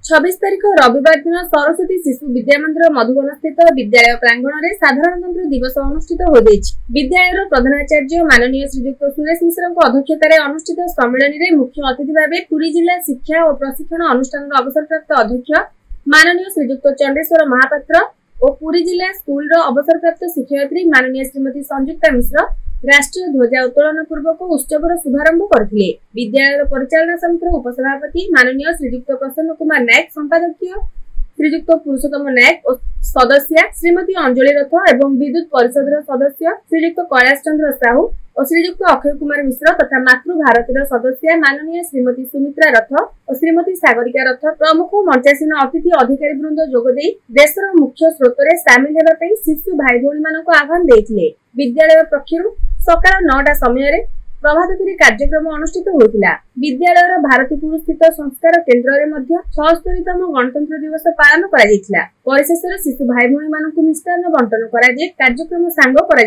26 तारिख रविवार दिन सरस्वती शिशु विद्या मंदिर मधुबन स्थित विद्यालय प्रांगण में साधारणतंत्र दिवस अनुष्ठित हो विद्यालय प्रधानाचार्य माननीय श्रीजुक्त सुरेश मिश्र अध्यक्षतार अनुष्ठित सम्मेलन में मुख्य अतिथि भाव पुरी जिला शिक्षा और प्रशिक्षण अनुष्ठान अवसरप्राप्त अध्यक्ष माननीय श्रीजुक्त चंडेश्वर महापात्र और पुरी जिला स्कूल अवसरप्राप्त शिक्षयित्री माननीय श्रीमती संयुक्ता मिश्र राष्ट्रीय ध्वजा उत्तोलन पूर्वक उत्सवर शुभारंभ करथिले। विद्यालय परिचालना समितिर उपसभापति माननीय श्रीजुक्त प्रसन्न कुमार नायक, संपादकीय श्रीजुक्त पुरुषोत्तम नायक और सदस्य श्रीमती अंजलि रथ एवं विद्युत परिषद सदस्य श्रीजुक्त कैलाश चंद्र साहू और श्रीजुक्त अक्षय कुमार मिश्र तथा मातृ भारती सदस्य माननीय श्रीमती सुमित्रा रथ और श्रीमती सागरिका रथ प्रमुख मंचासीन अतिथि अधिकारी वृंद जोगदे देशर मुख्य स्रोत में सामिल होगा शिशु भाई भौणी मानक आह्वान देथिले। विद्यालय पक्षर सकाळ 9टा समय प्रभात फेरी कार्यक्रम अनुष्ठित होता। विद्यालय भारतीपुर स्थित संस्कार केन्द्र में 76तम गणतंत्र दिवस पालन कर शिशु भाई भौणी मानक मिष्टान्न बंटन कर कार्यक्रम सांग कर।